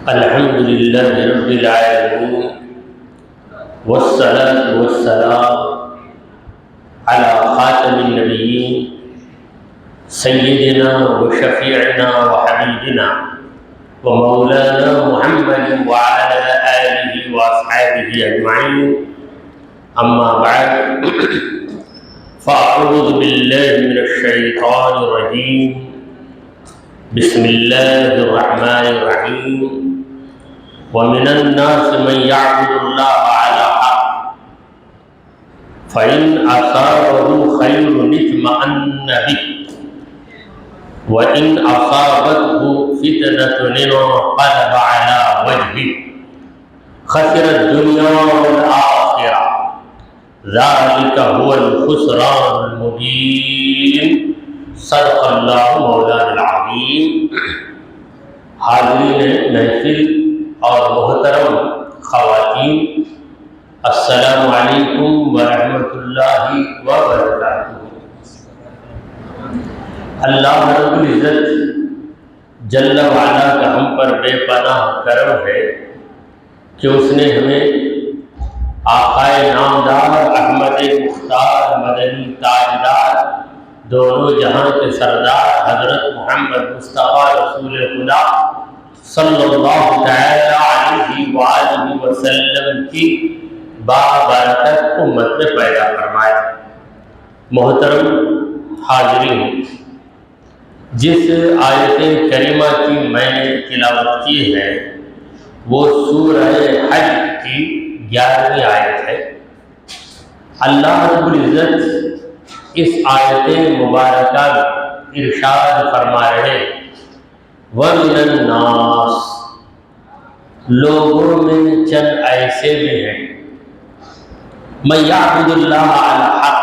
الحمد لله رب العالمين والصلاة والسلام على خاتم النبيين سيدنا وشفيعنا وحبيبنا ومولانا محمد وعلى آله وأصحابه أجمعين. أما بعد فأعوذ بالله من الشيطان الرجيم. بسم الله الرحمن الرحيم. ومن الناس من يعبد الله على حق فإن أصابه خير اطمأن به وإن أصابته فتنة انقلب على وجهه خسر الدنيا والآخرة ذلك هو الخسران المبين. صدق اللہ مولانا العظیم. حاضرین محفل اور محترم خواتین، السلام علیکم ورحمۃ اللہ وبرکاتہ. اللہ رب العزت جل وعلا کا ہم پر بے پناہ کرم ہے کہ اس نے ہمیں آقائے نامدار احمد مختار مدنی تاجدار دونوں جہاں کے سردار حضرت محمد مصطفیٰ رسول خدا صلی اللہ تعالی علیہ وآلہ وسلم کی بابرکت امت میں پیدا فرمایا. محترم حاضرین، جس آیت کریمہ کی میں نے تلاوت کی ہے وہ سورہ حج کی 11ویں آیت ہے. اللہ رب العزت اس آیت مبارکہ ارشاد فرما رہے وَمِنَ النَّاسِ، لوگوں میں چند ایسے بھی ہیں مَن يَعْبُدُ اللَّهَ عَلَى حَقٍّ،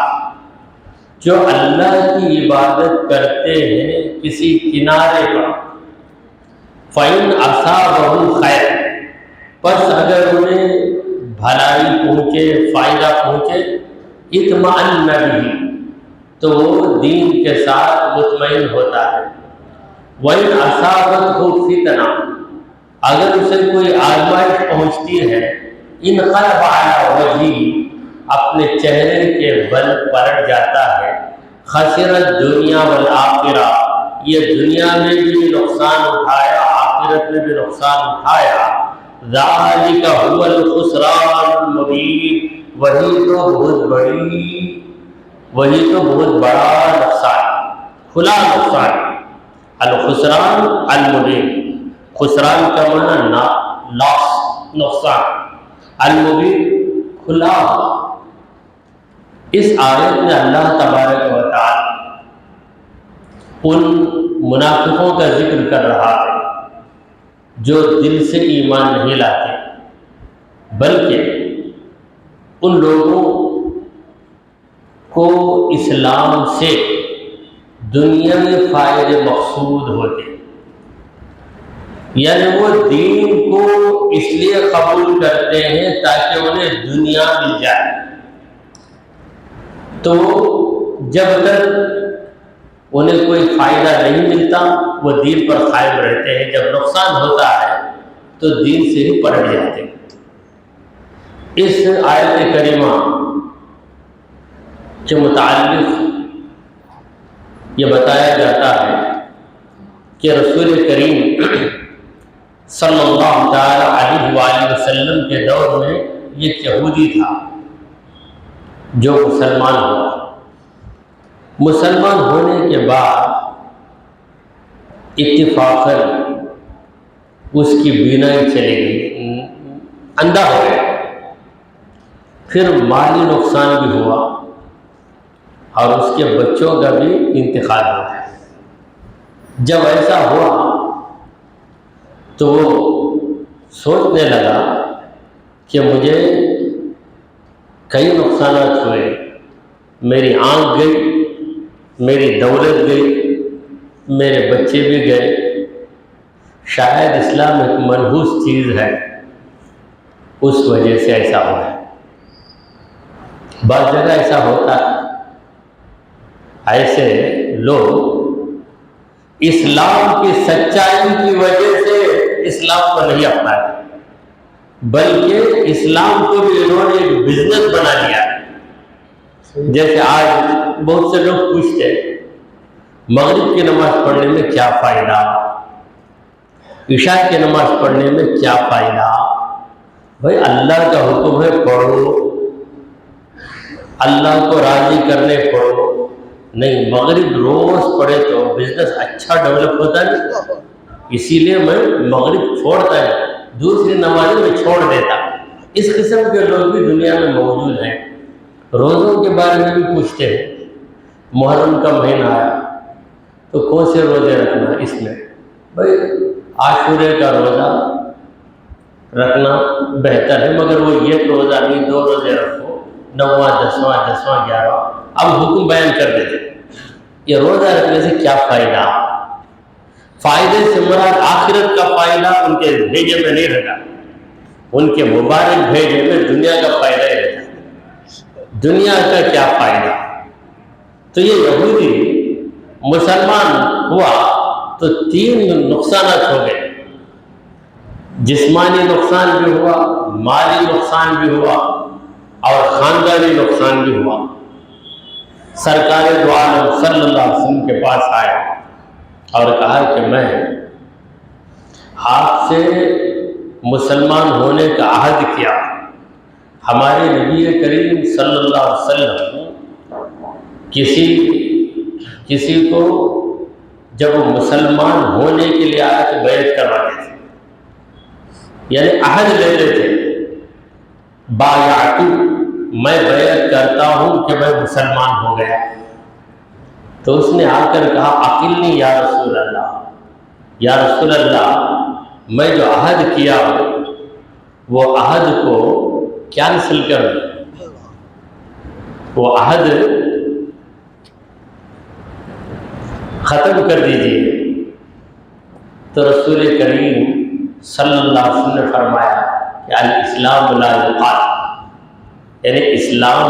جو اللہ کی عبادت کرتے ہیں کسی کنارے پر. فَإِنْ أَصَابَهُ خَيْرٌ، پس اگر انہیں بھلائی پہنچے، فائدہ پہنچے، اطمأن بِهِ، تو وہ دین کے ساتھ مطمئن ہوتا ہے. وَإِنْ أَصَابَتْهُ فِتْنَةٌ، اگر اسے کوئی آزمائش پہنچتی ہے، انقلب علی وجہہ، اپنے چہرے کے بل پلٹ جاتا ہے. خسر الدنیا والآخرہ، یہ دنیا میں بھی نقصان اٹھایا، آخرت میں بھی نقصان اٹھایا. ذَلِكَ هُوَ الْخُسْرَانُ الْمُبِينُ، وہی تو بہت بڑا نقصان، کھلا نقصان. الخسران المبین، خسران کا معنی لاس، نقصان، المبین کھلا. اس آیت میں اللہ تبارک و تعالی ان منافقوں کا ذکر کر رہا ہے جو دل سے ایمان نہیں لاتے، بلکہ ان لوگوں کو اسلام سے دنیاوی فائدے مقصود ہوتے، یعنی وہ دین کو اس لیے قبول کرتے ہیں تاکہ انہیں دنیا مل جائے. تو جب تک انہیں کوئی فائدہ نہیں ملتا وہ دین پر قائم رہتے ہیں، جب نقصان ہوتا ہے تو دین سے ہی پلٹ جاتے ہیں. اس آیت کریمہ کے متعلق یہ بتایا جاتا ہے کہ رسول کریم صلی اللہ تعالی علیہ وآلہ وسلم کے دور میں یہ یہودی تھا جو مسلمان ہوا. مسلمان ہونے کے بعد اتفاقاً اس کی بینائی چلی گئی، اندھا ہو گیا. پھر مالی نقصان بھی ہوا اور اس کے بچوں کا بھی انتقال ہو گیا. جب ایسا ہوا تو وہ سوچنے لگا کہ مجھے کئی نقصانات ہوئے، میری آنکھ گئی، میری دولت گئی، میرے بچے بھی گئے. شاید اسلام ایک منحوس چیز ہے، اس وجہ سے ایسا ہوا ہے. بعض جگہ ایسا ہوتا ہے، ایسے لوگ اسلام کی سچائی کی وجہ سے اسلام کو نہیں اپناتے، بلکہ اسلام کو بھی انہوں نے ایک بزنس بنا لیا ہے۔ جیسے آج بہت سے لوگ پوچھتے ہیں مغرب کی نماز پڑھنے میں کیا فائدہ، عشاء کی نماز پڑھنے میں کیا فائدہ؟ بھائی اللہ کا حکم ہے پڑھو، اللہ کو راضی کرنے پڑھو، نہیں مغرب روز پڑھے تو بزنس اچھا ڈیولپ ہوتا ہے، اسی لیے میں مغرب چھوڑتا ہے، دوسری نمازیں میں چھوڑ دیتا۔ اس قسم کے لوگ بھی دنیا میں موجود ہیں۔ روزوں کے بارے میں بھی پوچھتے ہیں، محرم کا مہینہ آیا تو کون سے روزے رکھنا اس میں؟ بھائی عاشورے کا روزہ رکھنا بہتر ہے، مگر وہ ایک روزہ نہیں، 2 روزے رکھو، 9واں 10واں 10واں 11واں۔ اب حکم بیان کر دیتے یہ روزہ رکھنے سے کیا فائدہ؟ فائدے سے مراد آخرت کا فائدہ ان کے بھیجے میں نہیں رہتا، ان کے مبارک بھیجے میں دنیا کا فائدہ ہی رہتا۔ دنیا کا کیا فائدہ؟ تو یہ یہودی مسلمان ہوا تو 3 نقصانات ہو گئے، جسمانی نقصان بھی ہوا، مالی نقصان بھی ہوا، اور خاندانی نقصان بھی ہوا۔ سرکار دو عالم صلی اللہ علیہ وسلم کے پاس آیا اور کہا کہ میں آپ سے مسلمان ہونے کا عہد کیا۔ ہمارے نبی کریم صلی اللہ علیہ وسلم کسی کو جب وہ مسلمان ہونے کے لیے آیا تو بیعت کرواتے تھے، یعنی عہد لیتے تھے، بایعت، میں بیعت کرتا ہوں کہ میں مسلمان ہو گیا۔ تو اس نے آ کر کہا عقلنی یا رسول اللہ، یا رسول اللہ میں جو عہد کیا ہوں وہ عہد کو کینسل کر دیں، وہ عہد ختم کر دیجیے۔ تو رسول کریم صلی اللہ علیہ وسلم نے فرمایا کہ الاسلام لا یقال، یعنی اسلام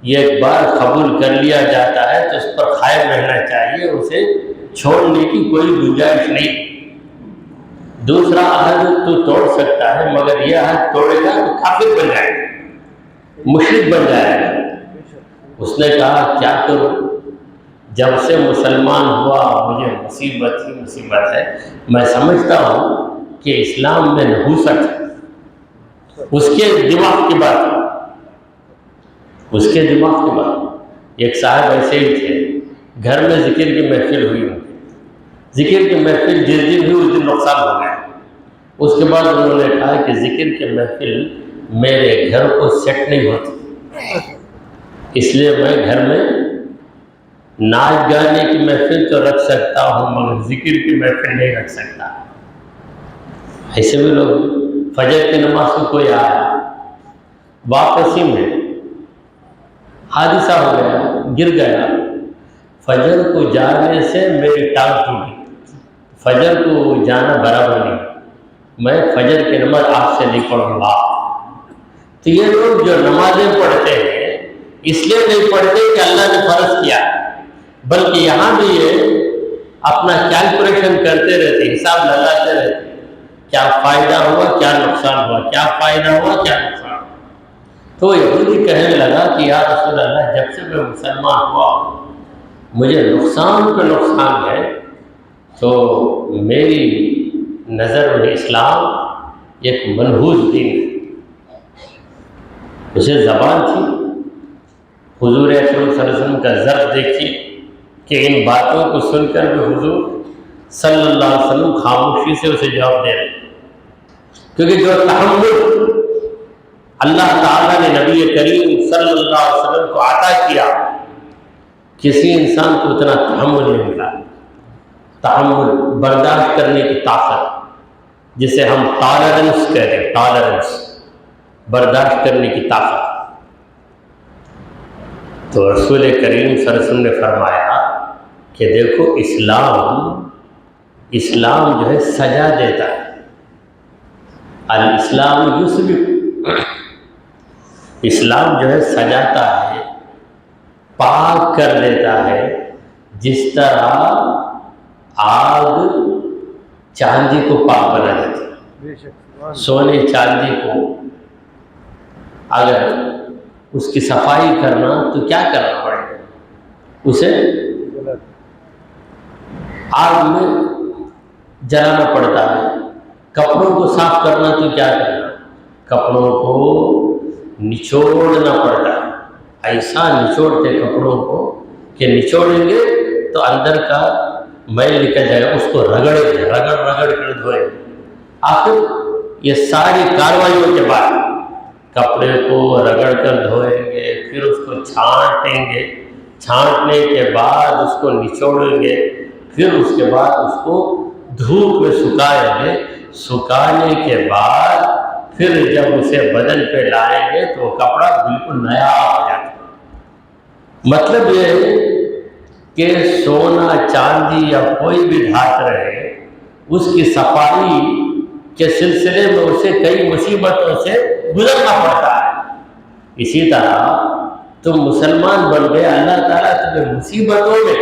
یہ ایک بار قبول کر لیا جاتا ہے تو اس پر قائم رہنا چاہیے، اسے چھوڑنے کی کوئی گنجائش نہیں۔ دوسرا عہد تو توڑ سکتا ہے، مگر یہ عہد توڑے گا تو کافر بن جائے گا، مشرک بن جائے گا۔ اس نے کہا کیا کروں، جب سے مسلمان ہوا مجھے مصیبت ہی مصیبت ہے، میں سمجھتا ہوں کہ اسلام میں نحوست ہے۔ اس کے دماغ کی بات، اس کے دماغ کی بات، ایک صاحب ایسے ہی تھے، گھر میں ذکر کی محفل ہوئی ان کی، ذکر کی محفل جس دن ہوئی اس دن نقصان ہو گیا۔ اس کے بعد انہوں نے کہا کہ ذکر کی محفل میرے گھر کو سیٹ نہیں ہوتی، اس لیے میں گھر میں ناچ گانے کی محفل تو رکھ سکتا ہوں مگر ذکر کی محفل نہیں رکھ سکتا۔ ایسے بھی لوگ، فجر کی نماز کو کوئی آیا، واپسی میں حادثہ ہو گیا، گر گیا، فجر کو جانے سے میری ٹانگ ٹوٹی، فجر کو جانا برابر نہیں، میں فجر کی نماز آپ سے نہیں پڑھوں گا۔ تو یہ لوگ جو نمازیں پڑھتے ہیں اس لیے نہیں پڑھتے کہ اللہ نے فرض کیا، بلکہ یہاں بھی یہ اپنا کیلکولیشن کرتے رہتے، حساب لگاتے رہتے، کیا فائدہ ہوا کیا نقصان ہوا، کیا فائدہ ہوا کیا نقصان ہوا۔ تو یہودی کہنے لگا کہ یا رسول اللہ جب سے میں مسلمان ہوا مجھے نقصان پہ نقصان ہے، تو میری نظر میں اسلام ایک منحوس دین ہے۔ اسے زبان تھی، حضور اکرم صلی اللہ علیہ وسلم کا ضرب دیکھیے کہ ان باتوں کو سن کر بھی حضور صلی اللہ علیہ وسلم خاموشی سے اسے جواب دے رہے ہیں، کیونکہ جو تحمل اللہ تعالیٰ نے نبی کریم صلی اللہ علیہ وسلم کو عطا کیا، کسی انسان کو اتنا تحمل نہیں ملا، تحمل برداشت کرنے کی طاقت، جسے ہم ٹالرنس کہتے ہیں، ٹالرنس برداشت کرنے کی طاقت۔ تو رسول کریم صلی اللہ علیہ وسلم نے فرمایا کہ دیکھو اسلام جو ہے سجا دیتا ہے، الاسلام یصلح، اسلام جو ہے سجاتا ہے، پاک کر دیتا ہے، جس طرح آگ چاندی کو پاک بنا دیتی ہے۔ سونے چاندی کو اگر اس کی صفائی کرنا تو کیا کرنا پڑے گا؟ اسے آگ میں جلانا پڑتا ہے۔ کپڑوں کو صاف کرنا تو کیا کرنا؟ کپڑوں کو نچوڑنا پڑتا ہے۔ ایسا نچوڑتے کپڑوں کو کہ نچوڑیں گے تو اندر کا میل نکل جائے گا، اس کو رگڑ کر دھوئیں۔ آخر یہ ساری کارروائیوں کے بعد کپڑے کو رگڑ کر دھوئیں گے، پھر اس کو چھانٹیں گے، چھانٹنے کے بعد اس کو نچوڑیں گے، پھر اس کے بعد اس کو دھوپ میں سکھائیں گے۔ سکھانے کے بعد پھر جب اسے بدن پہ لائیں گے تو وہ کپڑا بالکل نیا ہو جاتا ہے۔ مطلب یہ ہے کہ سونا چاندی یا کوئی بھی دھات رہے، اس کی صفائی کے سلسلے میں اسے کئی مصیبتوں سے گزرنا پڑتا ہے۔ اسی طرح تم مسلمان بن گئے، اللہ تعالیٰ تمہیں مصیبتوں میں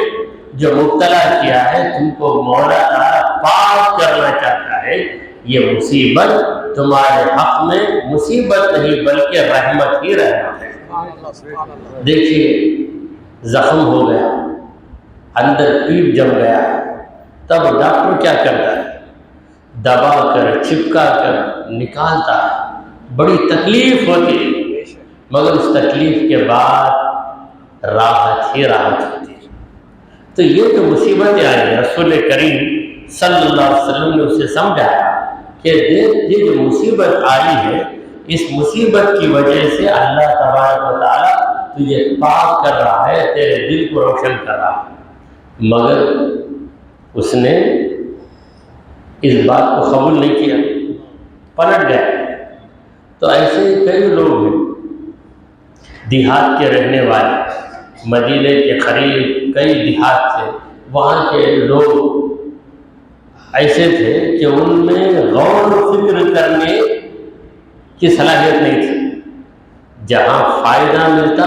جو مبتلا کیا ہے، تم کو مولا تعالیٰ پاک کرنا چاہتا ہے۔ یہ مصیبت تمہارے حق میں مصیبت نہیں بلکہ رحمت ہی رحمت ہے۔ دیکھیے زخم ہو گیا، اندر پیپ جم گیا، تب ڈاکٹر کیا کرتا ہے؟ دبا کر چپکا کر نکالتا ہے، بڑی تکلیف ہوتی ہے، مگر اس تکلیف کے بعد راحت ہی راحت ہوتی ہے۔ تو یہ تو مصیبتیں آئی، رسول کریم صلی اللہ علیہ وسلم نے اسے سمجھایا کہ دیکھ یہ جو مصیبت آئی ہے، اس مصیبت کی وجہ سے اللہ تبارک و تعالیٰ تجھے پاک کر رہا ہے، تیرے دل کو روشن کر رہا ہے۔ مگر اس نے اس بات کو قبول نہیں کیا، پلٹ گیا۔ تو ایسے کئی لوگ ہیں دیہات کے رہنے والے، مدینے کے قریب کئی دیہات تھے، وہاں کے لوگ ایسے تھے کہ ان میں غور و فکر کرنے کی صلاحیت نہیں تھی، جہاں فائدہ ملتا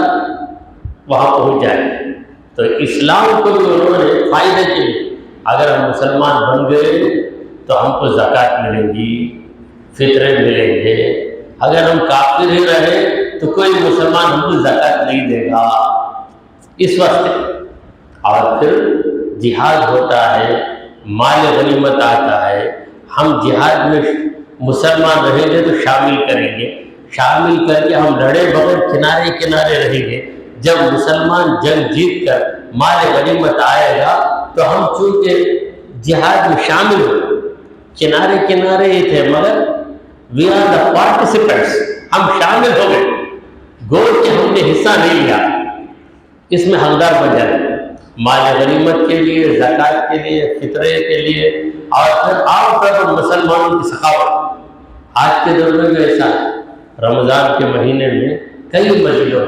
وہاں پہنچ جائے۔ تو اسلام کو بھی انہوں نے فائدے کے لیے، اگر ہم مسلمان بن گئے تو ہم کو زکوٰۃ ملے گی، فطرے ملیں گے، اگر ہم کافر ہی رہے تو کوئی مسلمان ہم کو زکوٰۃ نہیں دے گا، اس وقت۔ اور پھر جہاد ہوتا ہے، مال غنیمت آتا ہے، ہم جہاد میں مسلمان رہیں گے تو شامل کریں گے، شامل کر کے ہم لڑے بغیر کنارے کنارے رہیں گے۔ جب مسلمان جنگ جیت کر مال غنیمت آئے گا تو ہم چونکہ جہاد میں شامل ہو، کنارے کنارے ہی تھے مگر وی آر دا پارٹیسپینٹس، ہم شامل ہو گئے، گول کہ ہم نے حصہ نہیں لیا، اس میں حقدار بن جائے، مال غنیمت کے لیے، زکوٰۃ کے لیے، فطرے کے لیے، اور پھر عام طور پر مسلمانوں کی سخاوت۔ آج کے دور میں بھی ایسا ہے، رمضان کے مہینے میں کئی مسجدوں،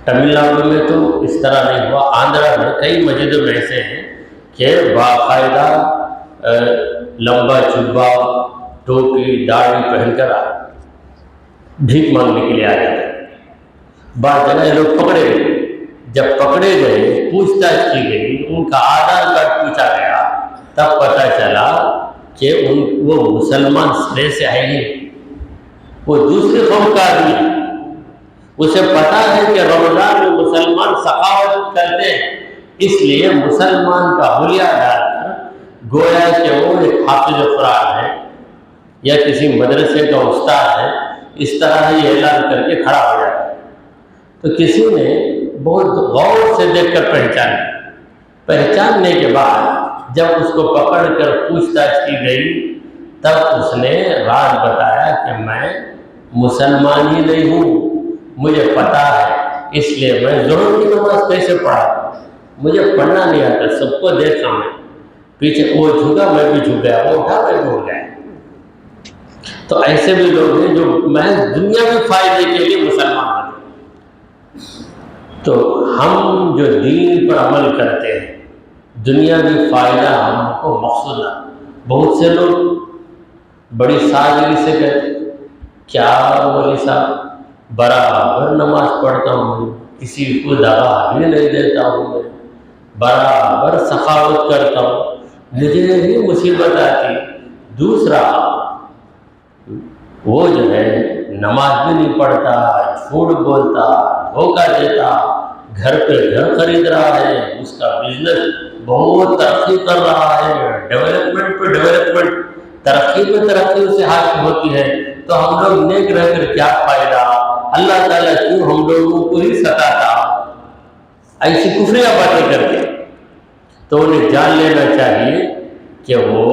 تمل ناڈو میں تو اس طرح نہیں ہوا، آندھرا میں کئی مسجدوں میں ایسے ہیں کہ باقاعدہ لمبا جبہ، ٹوپی، داڑھی پہن کر بھیک مانگنے کے لیے آ جاتے ہیں۔ بعض جگہ لوگ پکڑے گئے، جب پکڑے گئے، پوچھ تاچھ کی گئی، ان کا آدھار کارڈ پوچھا گیا، تب پتہ چلا کہ وہ مسلمان سرے سے ہے نہیں، وہ دوسری قوم کا آدمی ہے۔ اسے پتا ہے کہ رمضان میں مسلمان سخاوت کرتے ہیں، اس لیے مسلمان کا حلیہ ڈال کر گویا کہ وہ ایک حافظ قرآن ہے یا کسی مدرسے کا استاد ہے، اس طرح یہ اعلان کر کے کھڑا ہو جاتا ہے۔ تو کسی نے بہت غور سے دیکھ کر پہچاننے کے بعد جب اس کو پکڑ کر پوچھ تاچھ کی گئی، تب اس نے راز بتایا کہ میں مسلمان ہی نہیں ہوں، مجھے پتا ہے، اس لیے میں ظہر کی نماز کیسے پڑھا، مجھے پڑھنا نہیں آتا، سب کو دیکھا میں پیچھے، وہ جھکا میں بھی جھک گیا، وہ اٹھا میں بھی اٹھ گیا۔ تو ایسے بھی لوگ ہیں جو محض دنیاوی فائدے کے لیے مسلمان ہیں۔ تو ہم جو دین پر عمل کرتے ہیں، دنیاوی فائدہ ہم کو مقصود ہے۔ بہت سے لوگ بڑی سادگی سے کہتے کیا مولوی صاحب برابر نماز پڑھتا ہوں، کسی کو دغا بھی نہیں دیتا ہوں، میں برابر سخاوت کرتا ہوں، مجھے ہی مصیبت آتی دوسرا وہ جو ہے نماز بھی نہیں پڑھتا، جھوٹ بولتا، دھوکہ دیتا، گھر پہ گھر خرید رہا ہے، اس کا بزنس بہت ترقی کر رہا ہے، ڈیولپمنٹ پہ ڈیولپمنٹ، ترقی پہ ترقی اسے حاصل ہوتی ہے، تو ہم لوگ نیک رہ کر کیا فائدہ؟ اللہ تعالیٰ کیوں ہم لوگوں کو ہی ستاتا ایسی کفریہ باتیں کر کے؟ تو انہیں جان لینا چاہیے کہ وہ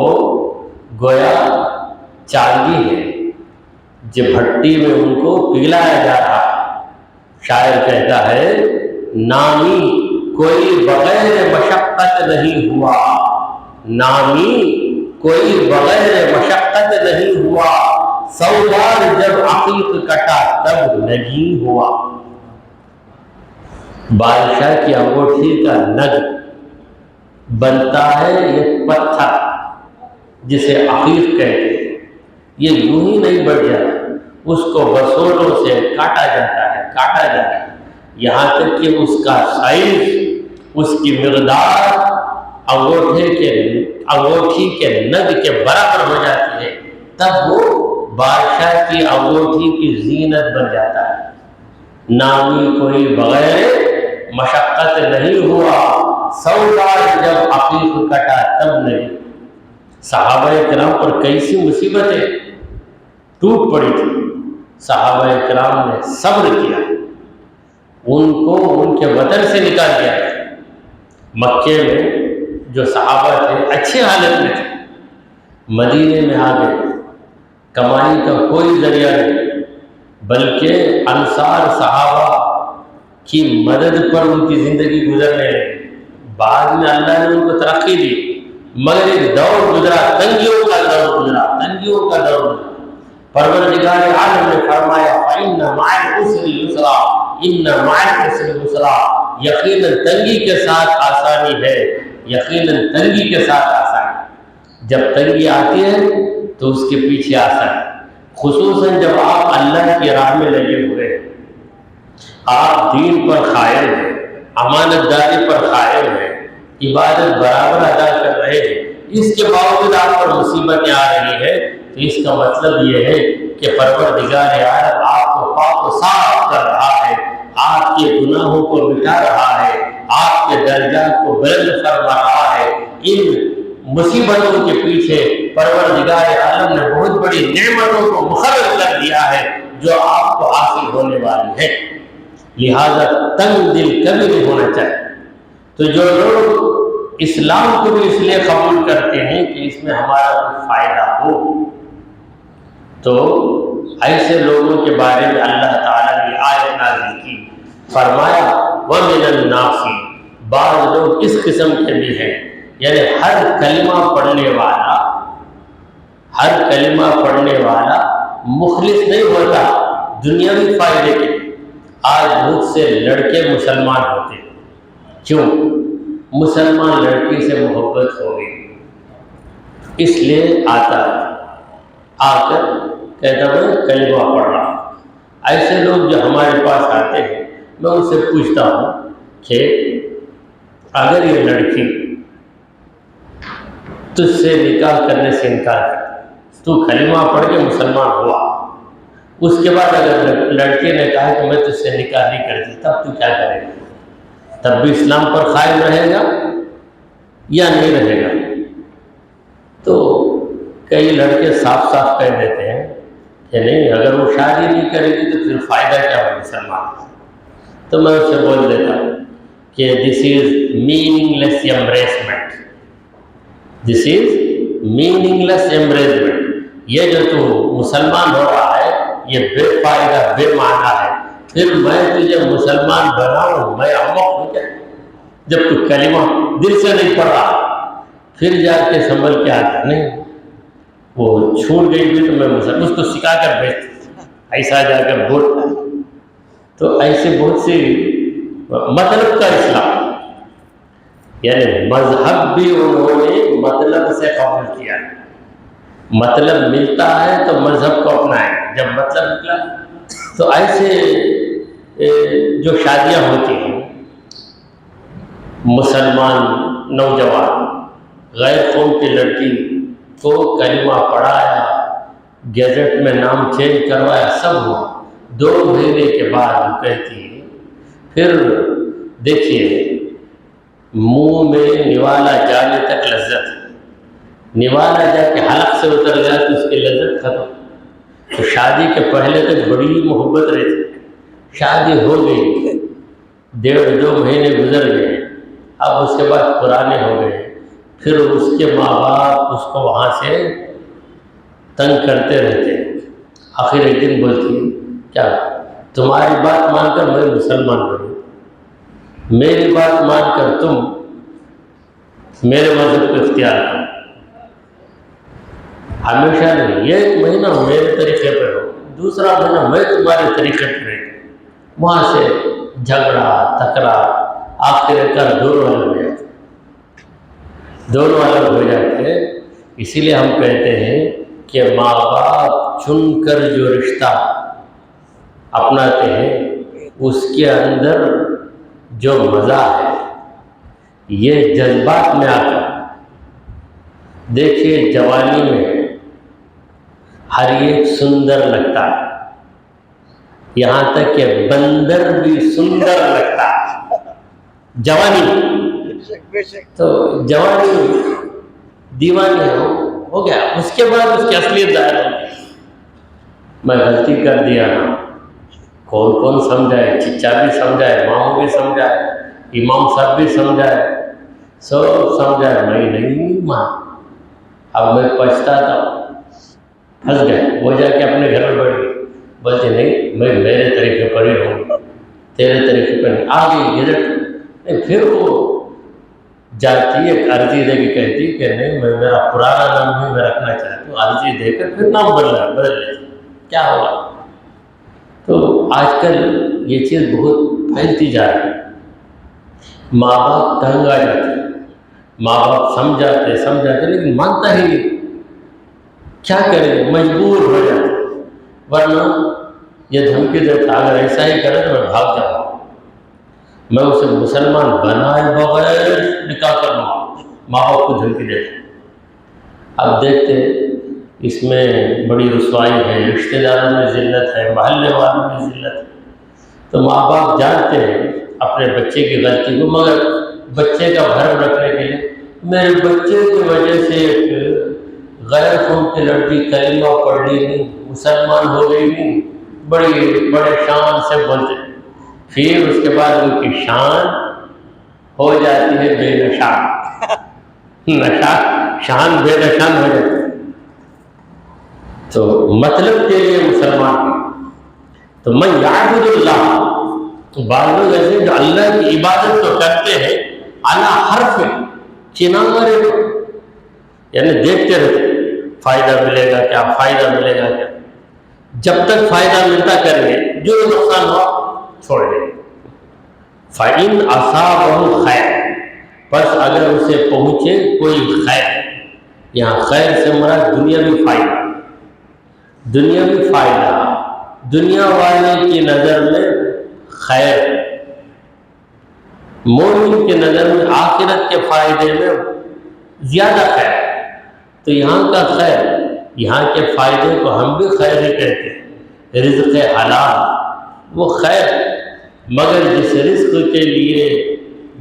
گویا چاندی ہے جو بھٹی میں ان کو پگھلایا جا رہا ہے۔ شاعر کہتا ہے نامی کوئی بغیر مشقت نہیں ہوا، نامی کوئی بغیر مشقت نہیں ہوا، 100 بار جب عقیق کٹا تب نہیں ہوا۔ بادشاہ کی انگوٹھی کا نگ بنتا ہے ایک پتھر جسے عقیق کہتے ہیں، یہ یوں ہی نہیں بڑھ جاتا، اس کو بسولوں سے کاٹا جاتا ہے، یہاں تک کہ اس کا سائز، اس کی مقدار انگوٹھی کے نگ کے برابر ہو جاتی ہے، تب وہ بادشاہ کی انگوٹھی کی زینت بن جاتا ہے۔ نامی کوئی بغیر مشقت نہیں ہوا، 100 بار جب عقیق کٹا تب نہیں۔ صحابہ کرام پر کیسی مصیبتیں ٹوٹ پڑی تھی، صحابہ کرام نے صبر کیا، ان کو ان کے وطن سے نکال دیا گیا۔ مکے میں جو صحابہ تھے اچھی حالت میں تھے، مدینے میں آ گئے، کمائی کا کوئی ذریعہ نہیں، بلکہ انصار صحابہ کی مدد پر ان کی زندگی گزرنے لگی۔ بعد میں اللہ نے ان کو ترقی دی، مگر ایک دور گزرا، تنگیوں کا دور گزرا۔ پروردگار عالم نے فرمایا فَإِنَّ مَعَ الْعُسْرِ يُسْرًا، إِنَّ مَعَ الْعُسْرِ يُسْرًا، یقیناً تنگی کے ساتھ آسانی ہے، یقیناً تنگی کے ساتھ آسانی۔ جب تنگی آتی ہے تو اس کے پیچھے آسانی، خصوصاً جب آپ اللہ کی راہ میں لگے ہوئے ہیں، آپ دین پر قائم ہیں، امانت داری پر قائم ہیں، عبادت برابر ادا کر رہے ہیں، اس کے باوجود آپ پر مصیبتیں آ رہی ہے، تو اس کا مطلب یہ ہے کہ پروردگار عالم آپ کو پاک و صاف کر رہا ہے، آپ کے گناہوں کو مٹا رہا ہے، آپ کے درجات کو بلند فرما رہا ہے۔ ان مصیبتوں کے پیچھے پروردگار عالم نے بہت بڑی نعمتوں کو مقرر کر دیا ہے جو آپ کو حاصل ہونے والی ہے، لہذا تنگ دل کبھی نہیں ہونا چاہیے۔ تو جو لوگ اسلام کو بھی اس لیے قبول کرتے ہیں کہ اس میں ہمارا کچھ فائدہ ہو، تو ایسے لوگوں کے بارے میں اللہ تعالیٰ نے آیت نازل کی، فرمایا وَمِنَ النَّاسِ، بعض لوگ اس قسم کے بھی ہیں، یعنی ہر کلمہ پڑھنے والا مخلص نہیں ہوتا دنیاوی فائدے کے۔ آج بہت سے لڑکے مسلمان ہوتے، کیوں؟ مسلمان لڑکی سے محبت ہو گئی، اس لیے آتا ہے، آ کر کہتا میں کلمہ پڑھ رہا ہوں۔ ایسے لوگ جو ہمارے پاس آتے ہیں، میں ان سے پوچھتا ہوں کہ اگر یہ لڑکی تجھ سے نکاح کرنے سے انکار کرتی، تو کلمہ پڑھ کے مسلمان ہوا، اس کے بعد اگر لڑکی نے کہا کہ میں تجھ سے نکاح نہیں کرتی، تب تو کیا کرے گا؟ تب بھی اسلام پر قائم رہے گا یا نہیں رہے گا؟ تو کئی لڑکے صاف صاف کہہ دیتے ہیں کہ نہیں، اگر وہ شادی نہیں کرے گی تو پھر فائدہ کیا ہو مسلمان؟ تو میں اسے بول دیتا ہوں کہ دس is meaning less ایمبریسمنٹ، this is meaning لیس ایمبریسمنٹ، یہ جو تو مسلمان ہو رہا ہے یہ بے فائدہ بے معنی ہے، پھر میں تجھے مسلمان بناؤں، میں احمق ہوں کیا؟ جب تو کلمہ دل سے نہیں پڑھ رہا، پھر جا کے سنبھل کے آتا نہیں، وہ چھوٹ گئی بھی تو میں اس کو سکھا کر بھیجتا، ایسا جا کر بولتا۔ تو ایسے بہت سی مطلب کا اسلام، یعنی مذہب بھی انہوں نے مطلب سے قبول کیا، مطلب ملتا ہے تو مذہب کو اپنائیں، جب مطلب نکلا تو ایسے جو شادیاں ہوتی ہیں، مسلمان نوجوان غیر قوم کی لڑکی کو کلمہ پڑھایا، گیزٹ میں نام چینج کروایا، سب ہوا۔ 2 مہینے کے بعد وہ کہتی ہے، پھر دیکھیے منہ میں نوالا جانے تک لذت، نوالا جا کے حلق سے اتر گیا تو اس کی لذت ختم۔ تو شادی کے پہلے تک بڑی محبت رہتی، شادی ہو گئی، 1.5-2 مہینے گزر گئے، اب اس کے بعد پرانے ہو گئے، پھر اس کے ماں باپ اس کو وہاں سے تنگ کرتے رہتے۔ آخر ایک دن بولتی، کیا تمہاری بات مان کر میں مسلمان بنوں، میری بات مان کر تم میرے مذہب کو اختیار کرو، ہمیشہ نہیں، 1 مہینہ میرے طریقے پہ ہو، دوسرا مہینہ میں تمہارے طریقے پہ رہوں۔ وہاں سے جھگڑا تکرار، آخر کار دونوں الگ ہو جاتے، دونوں الگ ہو جاتے۔ اسی لیے ہم کہتے ہیں کہ ماں باپ چن کر جو رشتہ اپناتے ہیں اس کے اندر جو مزہ ہے، یہ جذبات میں آتا ہے۔ دیکھیے جوانی میں ہر ایک سندر لگتا ہے، یہاں تک کہ بندر بھی سندر لگتا ہے جوانی۔ تو جوانی دیوانی ہو گیا، اس کے بعد اس کی اصلیت ظاہر ہوگی۔ میں غلطی کر دیا نا، کون سمجھائے، چچا بھی سمجھائے، ماموں بھی سمجھائے، امام صاحب بھی سمجھائے، سب سمجھائے، میں نہیں مان۔ اب میں پچھتاتا ہوں، پھنس گئے، وہ جا کے اپنے گھر میں بیٹھ گئی، بولتے نہیں میں میرے طریقے پر ہی ہوں، تیرے طریقے پر نہیں، آ گئی گزر۔ پھر وہ جاتی ہے، عرضی دے کے کہتی کہ نہیں میں میرا پرانا نام ہی میں رکھنا چاہتی ہوں، عرضی دے کر پھر نام بدل لیتی، کیا ہوگا؟ تو آج کل یہ چیز بہت پھیلتی جا رہی ہے، ماں باپ تنگ آ جاتے، ماں باپ سمجھاتے لیکن مانتا ہی نہیں، کیا کرے، مجبور ہو جاتے، ورنہ یہ دھمکی دیتا اگر ایسا ہی کرے تو میں بھاگ جاؤں، میں اسے مسلمان بنائے بغیر نکاح کرنا، ماں باپ کو دھمکی دیتے۔ اب دیکھتے اس میں بڑی رسوائی ہے، رشتہ داروں میں ذلت ہے، محلے والوں میں ذلت ہے، تو ماں باپ جانتے ہیں اپنے بچے کی غلطی کو، مگر بچے کا بھرم رکھنے کے لیے میرے بچے کی وجہ سے ایک غیر قوم کی لڑکی کلمہ پڑھ لی نہیں، مسلمان ہو گئی نہیں، بڑے شان سے بولتے، پھر اس کے بعد ان کی شان ہو جاتی ہے بے نشان، شان بے نشان ہو جاتی ہے۔ تو مطلب کے لیے مسلمان تو میں یعبد اللہ، تو بعض لوگ ایسے جو اللہ کی عبادت تو کرتے ہیں علی حرف کنارے، یعنی دیکھتے رہتے فائدہ ملے گا کیا، فائدہ ملے گا کیا، جب تک فائدہ ملتا کریں گے، جو نقصان ہوا چھوڑ دیں۔ فَإِنْ أَصَابَهُ خَيْرٌ، پس اگر اسے پہنچے کوئی خیر، یہاں خیر سے مراد دنیاوی فائدہ، دنیاوی فائدہ، دنیا والے کی نظر میں خیر، مومن کی نظر میں آخرت کے فائدے میں زیادہ خیر، تو یہاں کا خیر، یہاں کے فائدے کو ہم بھی خیر ہی کہتے ہیں، رزق حلال وہ خیر، مگر جس رزق کے لیے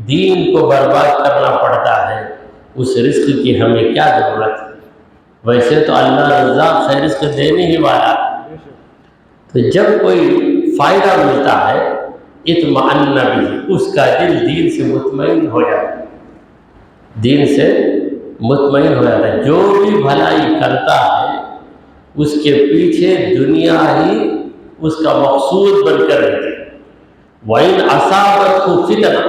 دین کو برباد کرنا پڑتا ہے اس رزق کی ہمیں کیا ضرورت ہے؟ ویسے تو اللہ رزاق ہے، رزق دینے ہی والا ہے۔ تو جب کوئی فائدہ ملتا ہے اطمئن بھی، اس کا دل دین سے مطمئن ہو جاتا ہے، دین سے مطمئن ہو جاتا ہے۔ جو بھی بھلائی کرتا ہے اس کے پیچھے دنیا ہی اس کا مقصود بن کر رہتی ہے۔ وَإِنْ أَصَابَتْهُ فِتْنَةٌ،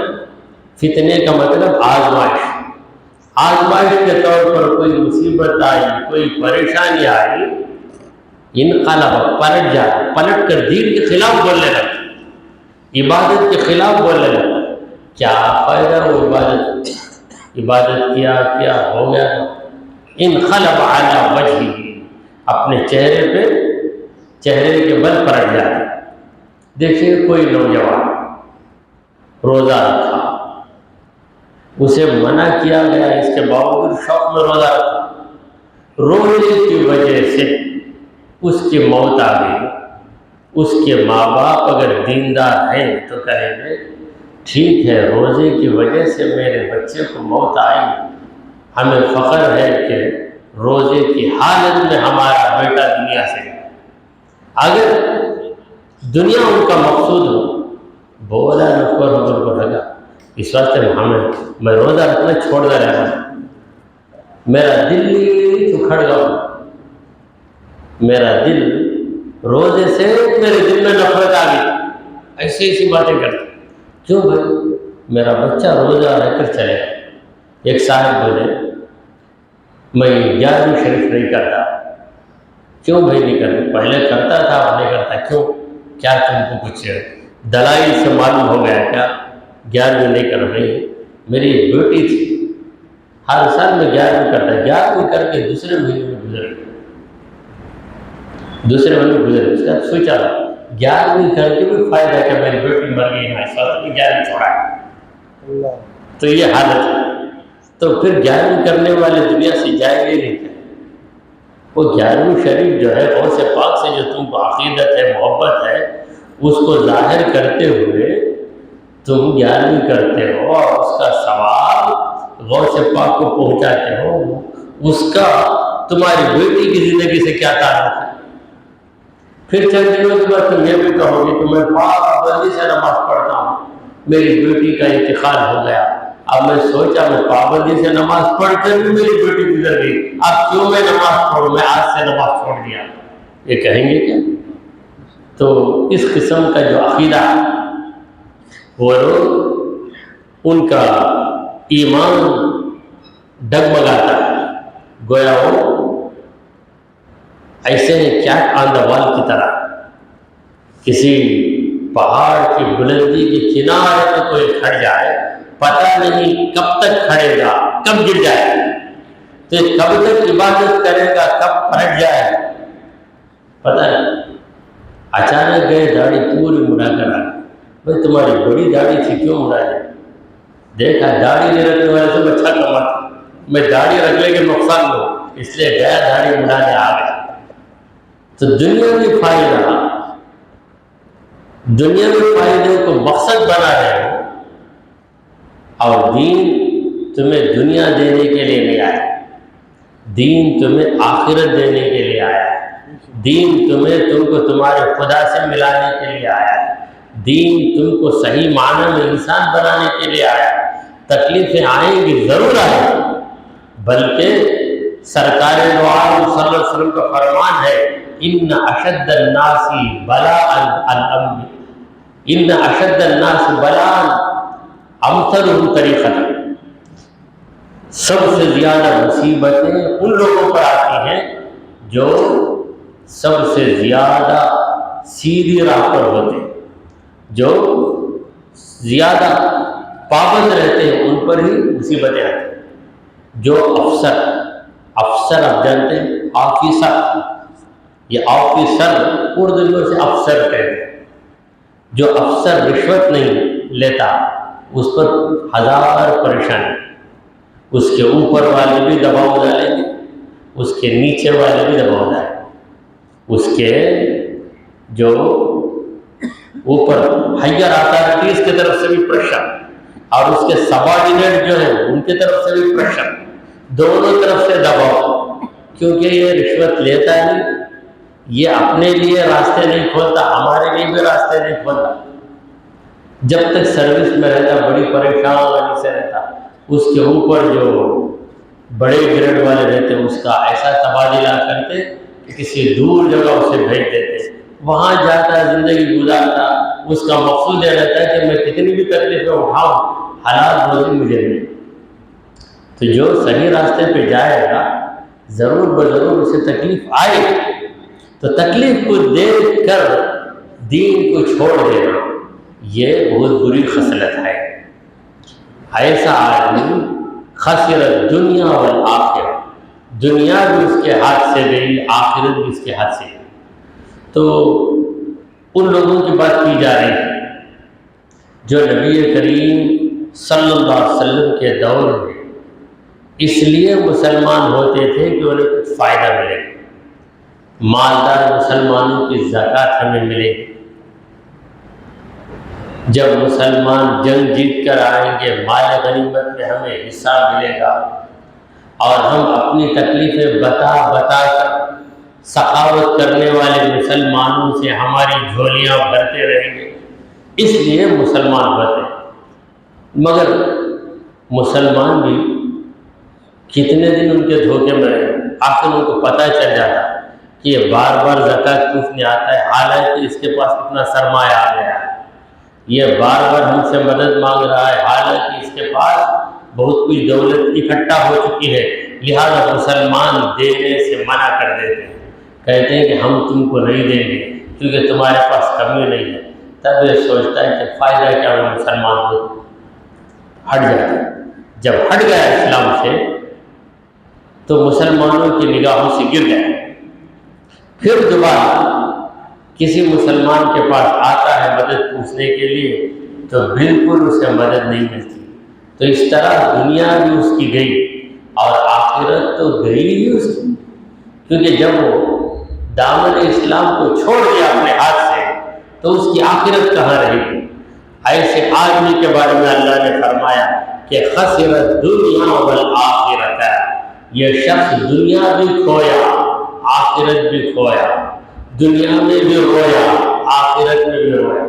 فتنے کا مطلب آزمائش، آزمائش کے طور پر کوئی مصیبت آئی، کوئی پریشانی آئی، انقلب، پلٹ جاتا، پلٹ کر دین کے خلاف بولنے لگتا، عبادت کے خلاف بولنے لگتا، کیا فائدہ وہ عبادت کیا ہو گیا، انقلب علی وجہہ، اپنے چہرے پہ، چہرے کے بل پلٹ جاتا۔ دیکھیے کوئی نوجوان روزہ رکھا، اسے منع کیا گیا، اس کے باوجود شوق میں روزہ رکھا، روزے کی وجہ سے اس کی موت آ گئی، اس کے ماں باپ اگر دیندار ہیں تو کہیں گے ٹھیک ہے، روزے کی وجہ سے میرے بچے کو موت آئی، ہمیں فخر ہے کہ روزے کی حالت میں ہمارا بیٹا دنیا سے گیا۔ اگر دنیا ان کا مقصود ہو، بولا نفر کو لگا اس واسطے میں روزہ رکھنا چھوڑتا رہا، میرا دل اکھڑ گیا، میرا دل روزے سے میرے دل میں نفرت آ گئی، ایسی باتیں کرتے کیوں بھائی؟ میرا بچہ روزہ رہ کر چلے گا۔ ایک صاحب بولے میں 11ویں شریف نہیں کرتا۔ کیوں بھائی نہیں کرتے؟ پہلے کرتا تھا اب نہیں کرتا، کیوں؟ کیا تم کو کچھ دلائل سے معلوم ہو گیا کیا 11ویں نہیں کر رہی؟ میری ایک بیٹی تھی، ہر سال میں 11ویں کرتا، 11ویں کر کے دوسرے مہینے میں گزر گئی، دوسرے مہینے میں گزر گئی۔ اس کا سوچا 11ویں کر کے بھی فائدہ کیا، میری بیٹی مر گئی نا، اس وقت 11ویں چھوڑا ہے۔ تو یہ حالت ہے، تو پھر 11ویں کرنے والے دنیا سے جائیں گے نہیں کیا؟ وہ 11ویں شریف جو ہے غوث پاک سے جو تم کو عقیدت ہے، محبت ہے، اس کو ظاہر کرتے ہوئے تم 11ویں کرتے ہو اور اس کا ثواب غوث پاک کو پہنچاتے ہو، اس کا تمہاری بیٹی کی زندگی سے کیا تعلق ہے؟ پھر چند دنوں کے بعد تم یہ بھی کہو گے کہ میں پابندی سے نماز پڑھتا ہوں، میری بیٹی کا انتقال ہو گیا، اب میں سوچا میں پابندی سے نماز پڑھ کر بھی میری بیٹی گزر گئی، اب کیوں میں نماز پڑھوں، میں آج سے نماز چھوڑ دیا، یہ کہیں گے کیا؟ تو اس قسم کا جو عقیدہ وہ لوگ ان کا ایمان ڈگمگاتا ہے، گویا وہ ایسے ہی کیٹ آن دا وال کی طرح کسی پہاڑ کی بلندی کے کنارے پہ کوئی کھڑ جائے، پتہ نہیں کب تک کھڑے گا، کب گر جائے، تو کب تک عبادت کرے گا، کب پلٹ جائے پتہ نہیں۔ اچانک گئے، داڑھی پوری مڑا کر آ گئی، بھائی تمہاری بڑی داڑھی تھی کیوں مڑا دی؟ دیکھا داڑھی نہیں رکھنے والے سے اچھا کماتا، میں داڑھی رکھ لے کے نقصان لو، اس لیے گیا داڑھی مڑانے آ گیا۔ تو دنیا میں فائدہ، دنیا میں فائدے کو مقصد بنا رہے ہو، اور دین تمہیں دنیا دینے کے لیے نہیں آیا، دین تمہیں آخرت دینے کے لیے آیا ہے، دین تم کو تمہارے خدا سے ملانے کے لیے آیا ہے، دین تم کو صحیح معنی میں انسان بنانے کے لیے آیا ہے۔ تکلیفیں آئیں گی، ضرور آئیں گی، بلکہ سرکار دو عالم صلی اللہ علیہ وسلم کا فرمان ہے ان اشد الناس بلاء الانبیاء، ان اشد الناس بلاء امثلهم طریقۃ، سب سے زیادہ مصیبتیں ان لوگوں پر آتی ہیں جو سب سے زیادہ سیدھی راہ پر ہوتے ہیں، جو زیادہ پابند رہتے ہیں، ان پر ہی مصیبتیں آتی ہیں۔ جو افسر آپ جانتے ہیں، آفیسر، یہ آفیسر اردو میں سے افسر کہتے ہیں، جو افسر رشوت نہیں لیتا اس پر 1000 پریشانی، اس کے اوپر والے بھی دباؤ ڈالیں گے، اس کے نیچے والے بھی دباؤ ڈالیں گے، اس کے جو اوپر ہائر اتھارٹیز کی طرف سے بھی پریشر، اور اس کے سبارڈینیٹ جو ہیں ان کی طرف سے بھی پریشر، دونوں طرف سے دباؤ، کیونکہ یہ رشوت لیتا نہیں، یہ اپنے لیے راستے نہیں کھولتا، ہمارے لیے بھی راستے نہیں کھولتا، جب تک سروس میں رہتا بڑی پریشانی سے رہتا، اس کے اوپر جو بڑے گریڈ والے رہتے اس کا ایسا تبادلہ کرتے کہ کسی دور جگہ اسے بھیج دیتے، وہاں جاتا زندگی گزارتا، اس کا مقصود یہ رہتا ہے کہ میں کتنی بھی تکلیفیں اٹھاؤں حلال روزی مجھے ملے۔ تو جو صحیح راستے پہ جائے گا ضرور بضرور اسے تکلیف آئے، تو تکلیف کو دیکھ کر دین کو چھوڑ دینا یہ بہت بری خصلت ہے۔ ایسا آدمی خسر دنیا والآخرہ، دنیا بھی اس کے ہاتھ سے گئی، آخرت بھی اس کے ہاتھ سے گئی۔ تو ان لوگوں کی بات کی جا رہی ہے جو نبی کریم صلی اللہ علیہ وسلم کے دور میں اس لیے مسلمان ہوتے تھے کہ انہیں کچھ فائدہ ملے، مالدار مسلمانوں کی زکوٰۃ ہمیں ملے گی، جب مسلمان جنگ جیت کر آئیں گے مال غنیمت میں ہمیں حصہ ملے گا، اور ہم اپنی تکلیفیں بتا بتا کر سخاوت کرنے والے مسلمانوں سے ہماری جھولیاں بھرتے رہیں گے، اس لیے مسلمان ہوتے ہیں۔ مگر مسلمان بھی کتنے دن ان کے دھوکے میں رہے، آخر ان کو پتہ چل جاتا کہ یہ بار بار زکوٰۃ پوچھنے آتا ہے، حالانکہ اس کے پاس اتنا سرمایہ آ گیا ہے، یہ بار بار ہم سے مدد مانگ رہا ہے، حالانکہ اس کے پاس بہت کچھ دولت اکٹھا ہو چکی ہے، لہذا مسلمان دینے سے منع کر دیتے ہیں، کہتے ہیں کہ ہم تم کو نہیں دیں گے کیونکہ تمہارے پاس کمی نہیں ہے۔ تب یہ سوچتا ہے کہ فائدہ کیا ہوا، مسلمان ہو ہٹ جاتا ہے۔ جب ہٹ گیا اسلام سے تو مسلمانوں کی نگاہوں سے گر گیا، پھر دوبارہ کسی مسلمان کے پاس آتا ہے مدد پوچھنے کے لیے تو بالکل اسے مدد نہیں ملتی، تو اس طرح دنیا بھی اس کی گئی اور آخرت تو گئی ہی اس کی، کیونکہ جب وہ دامن اسلام کو چھوڑ دیا اپنے ہاتھ سے تو اس کی آخرت کہاں رہے گی۔ ایسے آدمی کے بارے میں اللہ نے فرمایا کہ خسر الدنیا والآخرۃ، یہ شخص دنیا بھی کھویا آخرت بھی کھویا، دنیا میں بھی رویا آخرت میں بھی رویا،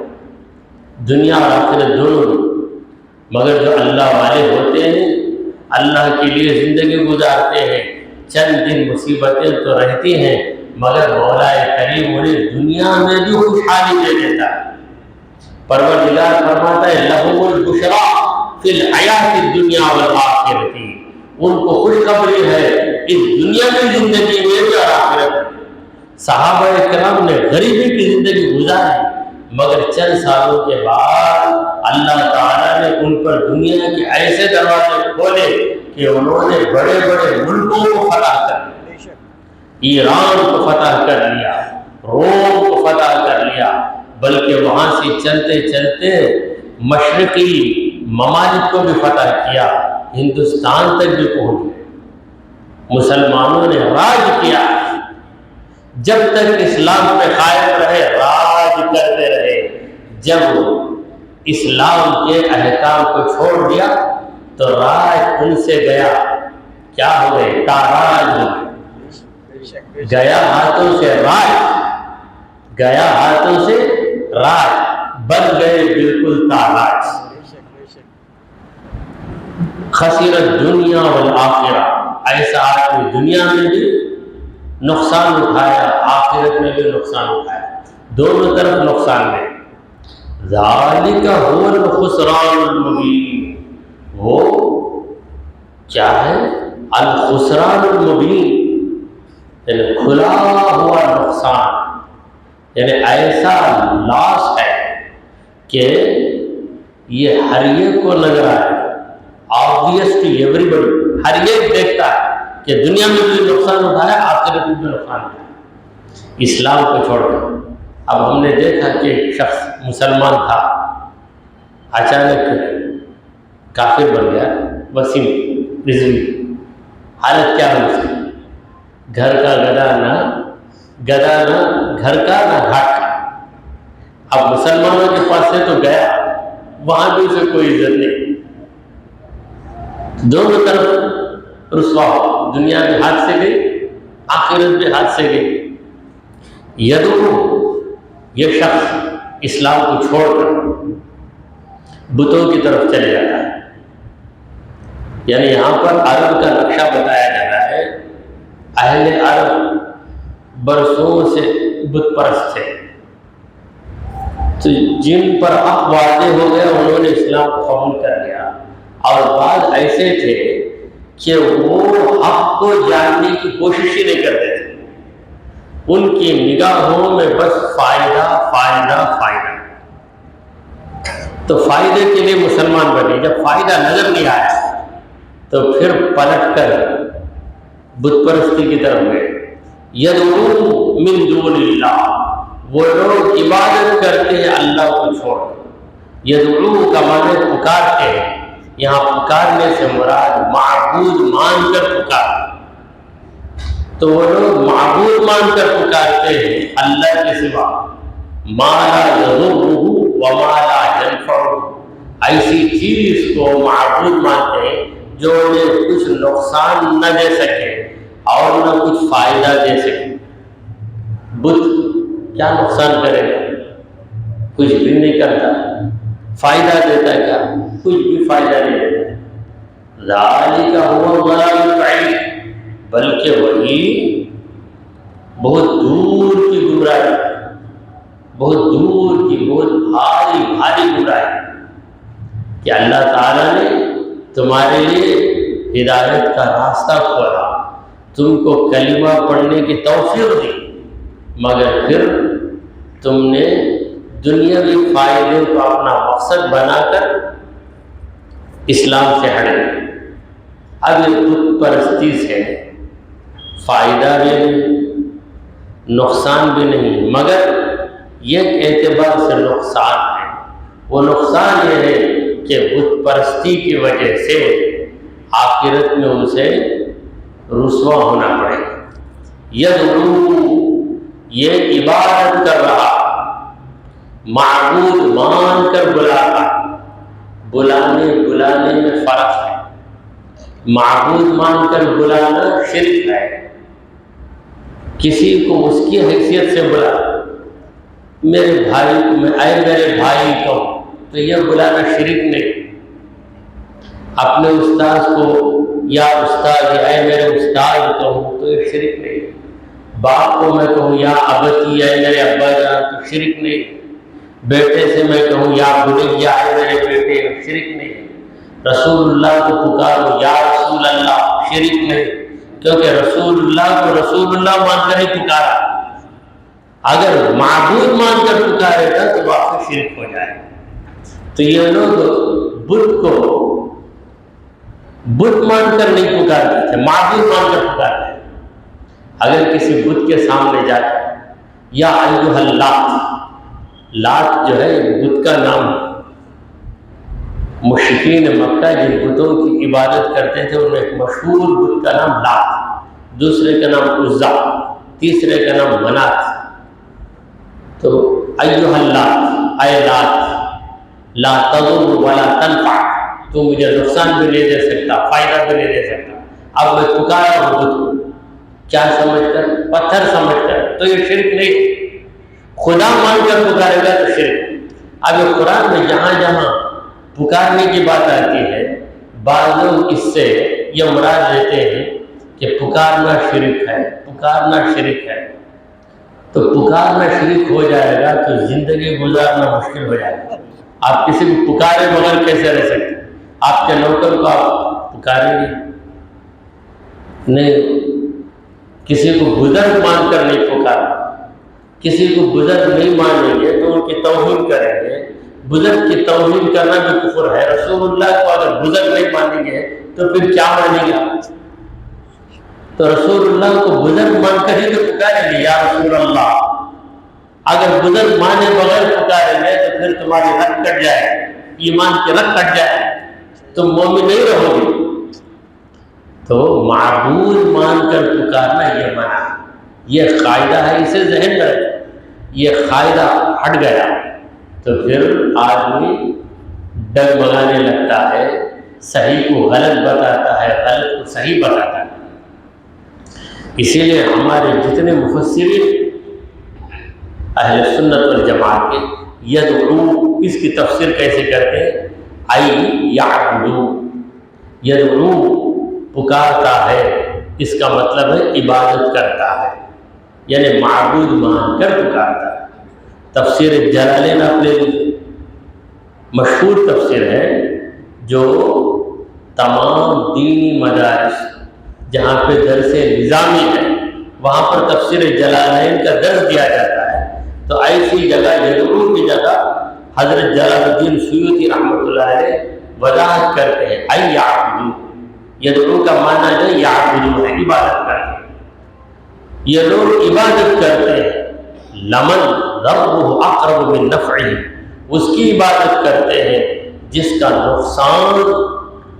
دنیا اور آخرت دونوں بھی۔ مگر جو اللہ والے ہوتے ہیں، اللہ کے لیے زندگی گزارتے ہیں، چند دن مصیبتیں تو رہتی ہیں مگر مولا کریم انہیں دنیا میں بھی خوشحالی دے دیتا ہے۔ پروردگار فرماتا ہے لہم البشریٰ فی الحیات الدنیا والآخرۃ، ان کو خوشخبری ہے اس دنیا کی زندگی میں بھی اور آخرت میں۔ صحابہ کرام نے غریبی کی زندگی گزاری مگر چند سالوں کے بعد اللہ تعالیٰ نے ان پر دنیا کے ایسے دروازے کھولے کہ انہوں نے بڑے بڑے ملکوں کو فتح کر لیا، ایران کو فتح کر لیا، روم کو فتح کر لیا، بلکہ وہاں سے چلتے چلتے مشرقی ممالک کو بھی فتح کیا، ہندوستان تک بھی پہنچ گئے۔ مسلمانوں نے راج کیا، جب تک اسلام پہ قائم رہے راج کرتے رہے، جب اسلام کے احکام کو چھوڑ دیا تو راج ان سے گیا، کیا ہو گئے؟ تاراج ہو گئے، گیا ہاتھوں سے راج، گیا ہاتھوں سے راج، بن گئے بالکل تاراج۔ خسر الدنیا والآخرہ، ایسا آدمی دنیا میں بھی نقصان اٹھایا آخرت میں بھی نقصان اٹھایا، دونوں طرف نقصان ہے۔ ذالک هو الخسران المبین، وہ کیا ہے؟ الخسران المبین، یعنی کھلا ہوا نقصان، یعنی ایسا لاس ہے کہ یہ ہر ایک کو نظر آئے، obvious to everybody، ہر ایک دیکھتا ہے کہ دنیا میں بھی نقصان اٹھایا آخرت میں بھی نقصان اٹھایا اسلام کو چھوڑ کر۔ اب ہم نے دیکھا کہ ایک شخص مسلمان تھا، اچانک کافر بن گیا، وسیم رضوی، حالت کیا ہے اس کی؟ گھر کا گدا نہ گھر کا نہ گھاٹ کا۔ اب مسلمانوں کے پاس سے تو گیا، وہاں بھی اسے کوئی عزت نہیں، دونوں طرف رسوا ہو، دنیا بھی ہاتھ سے گئی آخرت بھی ہاتھ سے گئی۔ یدعو، یہ شخص اسلام کو چھوڑ کر بتوں کی طرف چلے جاتا ہے، یعنی یہاں پر عرب کا نقشہ بتایا جا رہا ہے۔ اہل عرب برسوں سے بت پرست تھے، تو جن پر حق واضح ہو گیا انہوں نے اسلام کو قبول کر لیا، اور بعض ایسے تھے کہ وہ حق کو جاننے کی کوشش ہی نہیں کرتے تھے، ان کی نگاہوں میں بس فائدہ فائدہ فائدہ، تو فائدے کے لیے مسلمان بنے، جب فائدہ نظر نہیں آیا تو پھر پلٹ کر بت پرستی کی طرف گئے۔ یدعو من دون اللہ، وہ لوگ عبادت کرتے ہیں اللہ کو چھوڑ، یدعو کا معنی پکارتے ہیں، یہاں پکارنے سے مراد معبود مان کر پکارنا۔ تو وہ لوگ معبود مان کر پکارتے ہیں اللہ کے سوا، ما لا یضرہ وما لا ینفعہ، ایسی چیز کو معبود مانتے ہیں جو انہیں کچھ نقصان نہ دے سکے اور نہ کچھ فائدہ دے سکے۔ بت کیا نقصان کرے گا؟ کچھ بھی نہیں کرتا۔ فائدہ دیتا ہے کیا؟ کچھ بھی فائدہ نہیں دیتا۔ ذالک هو الضلال البعید، بلکہ وہی بہت دور کی گمراہی، بہت دور کی، بہت بھاری بھاری گمراہی کہ اللہ تعالیٰ نے تمہارے لیے ہدایت کا راستہ کھولا، تم کو کلمہ پڑھنے کی توفیق دی، مگر پھر تم نے دنیاوی فائدے کو اپنا مقصد بنا کر اسلام سے ہٹ گئے۔ اب یہ بت پرستی سے فائدہ بھی نہیں، نقصان بھی نہیں، مگر یہ اعتبار سے نقصان ہے۔ وہ نقصان یہ ہے کہ بت پرستی کی وجہ سے آخرت میں ان سے رسوا ہونا پڑے گا۔ یدعو، یہ عبادت کر رہا، معبود مان کر بلاتا۔ بلانے میں فرق ہے۔ معبود مان کر بلانا شرک ہے، کسی کو اس کی حیثیت سے بلا، میرے بھائی کو میں اے میرے بھائی کہوں تو یہ بلانا شرک نہیں۔ اپنے استاذ کو یا استاد یا اے میرے استاد کہوں تو یہ شرک نہیں۔ باپ کو میں کہوں یا ابتی اے میرے ابا جان تو شرک نہیں۔ بیٹے سے میں کہوں یا بنیا اے میرے بیٹے، شرک نہیں۔ رسول اللہ کو پکارو یا رسول اللہ، شرک نہیں، کیونکہ رسول اللہ کو رسول اللہ مان کر ہی پکارا۔ اگر معبود مان کر پکارے گا تو واقعی شرک ہو جائے گا۔ تو یہ لوگ بت کو بت مان کر نہیں پکارتے تھے، معبود مان کر پکارتے تھے۔ اگر کسی بت کے سامنے جاتا یا ایھا اللات، لات جو ہے بت کا نام ہے، مشرکین مکہ جن بتوں کی عبادت کرتے تھے ان میں ایک مشہور بت کا نام لات، دوسرے کا نام عزا، تیسرے کا نام منات۔ تو ایھا اللات، اے لات، لا تضر ولا تنفع، تو مجھے نقصان بھی نہیں دے سکتا، فائدہ بھی نہیں دے سکتا۔ اب میں پکارا ہوں بت کو، کیا سمجھ کر؟ پتھر سمجھ کر، تو یہ شرک نہیں۔ خدا مان کر پکارے گا تو شرک۔ اب یہ قرآن میں جہاں جہاں پکارنے کی بات آتی ہے، بعض لوگ اس سے یہ مراد لیتے ہیں کہ پکارنا شرک ہے، پکارنا شرک ہے۔ تو پکارنا شرک ہو جائے گا تو زندگی گزارنا مشکل ہو جائے گا۔ آپ کسی کو پکارے بغیر کیسے رہ سکتے؟ آپ کے نوکر کو آپ پکاریں گے نہیں، کسی کو بزرگ مان کر نہیں پکارنا، کسی کو بزرگ نہیں مانیں گے تو ان کی توہین کریں گے۔ بزرگ کی توہین کرنا بھی کفر ہے۔ رسول اللہ کو اگر بزرگ نہیں مانیں گے تو پھر کیا مانیں گے؟ تو رسول اللہ کو بزرگ مان کر ہی تو پکاریں گے یا رسول اللہ۔ اگر بزرگ مانے بغیر پکاریں گے تو پھر تمہاری رگ کٹ جائے، ایمان کی رگ کٹ جائے، تم مومن نہیں رہو گے۔ تو معبود مان کر پکارنا یہ منع، یہ قاعدہ ہے، اسے ذہن میں رکھیں۔ یہ قاعدہ ہٹ گیا تو پھر آدمی ڈگمگانے لگتا ہے، صحیح کو غلط بتاتا ہے، غلط کو صحیح بتاتا ہے۔ اسی لیے ہمارے جتنے مفسرین اہل سنت والجماعت کے یدعو، اس کی تفسیر کیسے کرتے ہیں؟ ای یعبدو، یدعو پکارتا ہے، اس کا مطلب ہے عبادت کرتا ہے، یعنی معبود مان کر پکارتا ہے۔ تفسیر جلالین اپنے مشہور تفسیر ہے جو تمام دینی مدارس جہاں پہ درس نظامی ہے وہاں پر تفسیر جلالین کا درس دیا جاتا ہے۔ تو ایسی جگہ یدعو کی جگہ حضرت جلال الدین سیوطی رحمۃ اللہ علیہ وضاحت کرتے ہیں ای یعبدو، یدعو کا معنی جو یعبدو ہے، عبادت کرتے ہیں۔ یہ لوگ عبادت کرتے ہیں، لمن ضرہ اقرب من نفعہ، اس کی عبادت کرتے ہیں جس کا نقصان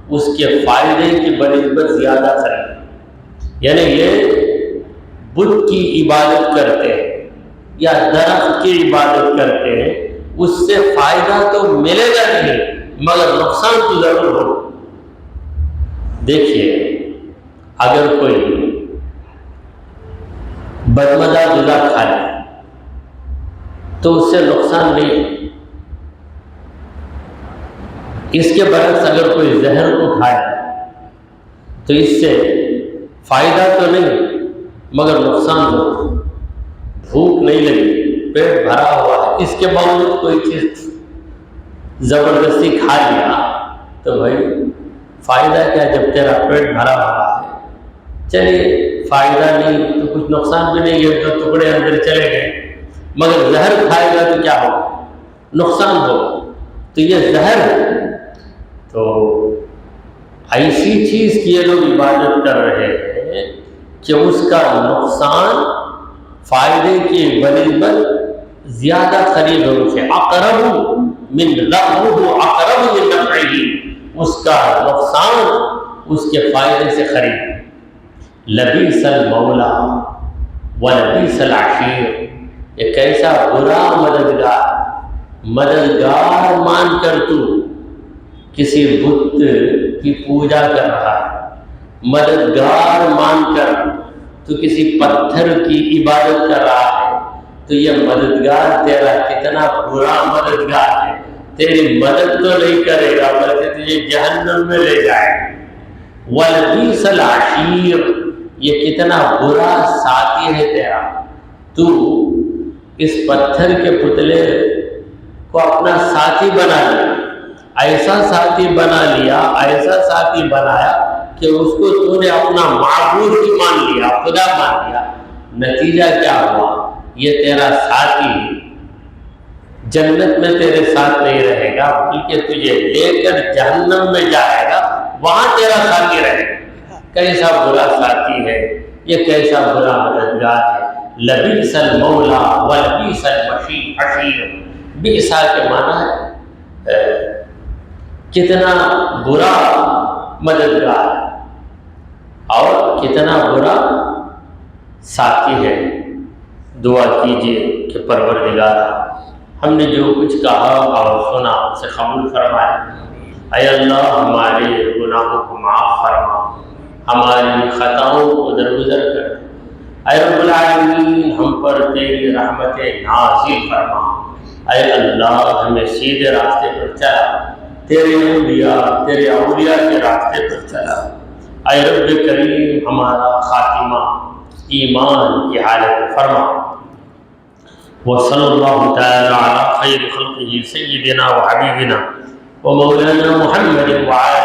اس کے فائدے کی بنسبت زیادہ خرید. یعنی یہ بت کی عبادت کرتے ہیں یا درخت کی عبادت کرتے ہیں، اس سے فائدہ تو ملے گا نہیں مگر نقصان تو ضرور ہو. دیکھیے اگر کوئی بدمزہ غذا کھا لے تو اس سے نقصان نہیں. اس کے برعکس اگر کوئی زہر کو کھائے تو اس سے فائدہ تو نہیں مگر نقصان ہو. بھوک نہیں لگی، پیٹ بھرا ہوا ہے، اس کے باوجود کوئی چیز زبردستی کھا لیا تو بھائی فائدہ کیا جب تیرا پیٹ بھرا ہوا ہے. چلیے فائدہ نہیں تو کچھ نقصان بھی نہیں ہے، تو ٹکڑے اندر چلے گئے. مگر زہر کھائے گا تو کیا ہو؟ نقصان ہو. تو یہ زہر ہے. تو ایسی چیز کی یہ لوگ عبادت کر رہے ہیں کہ اس کا نقصان فائدے کی بنسبت زیادہ قریب ہے. اسے اقرب من ضرہ اقرب من نفعہ، اس کا نقصان اس کے فائدے سے قریب. لبیس المولا ولبیس العشیر، یہ کیسا برا مددگار مان کر تو کسی بت کی پوجا کر رہا ہے، مددگار مان کر تو کسی پتھر کی عبادت کر رہا ہے. تو یہ مددگار تیرا کتنا برا مددگار ہے. تیری مدد تو نہیں کرے گا بلکہ تجھے جہنم میں لے جائے گا. ولبیس العشیر، یہ کتنا برا ساتھی ہے تیرا. تو اس پتھر کے پتلے کو اپنا ساتھی بنا لیا، ایسا ساتھی بنا لیا، ایسا ساتھی بنایا کہ اس کو تو نے اپنا معبود ہی مان لیا، خدا مان لیا. نتیجہ کیا ہوا؟ یہ تیرا ساتھی جنت میں تیرے ساتھ نہیں رہے گا بلکہ تجھے لے کر جہنم میں جائے گا، وہاں تیرا ساتھی رہے گا. کیسا برا ساتھی ہے یہ، کیسا برا مددگار ہے. لبیس المولا ولبیس العشیر، بیسا کے معنی ہے کتنا برا مددگار اور کتنا برا ساتھی ہے. دعا کیجیے کہ پروردگار ہم نے جو کچھ کہا اور سنا اسے قبول فرمائے. اے اللہ ہمارے گناہوں کو معاف فرما، ہماری خطاؤں کو درگزر کر. اے رب العالمین ہم پر تیری رحمت نازل فرما. اے اللہ ہمیں سیدھے راستے پر چلا، تیرے اولیاء کے راستے پر چلا. اے رب کریم ہمارا خاتمہ ایمان کی حالت فرما. وصلی اللہ تعالی علی خیر خلقہ سیدنا و حبیبنا و مولانا محمد وعلی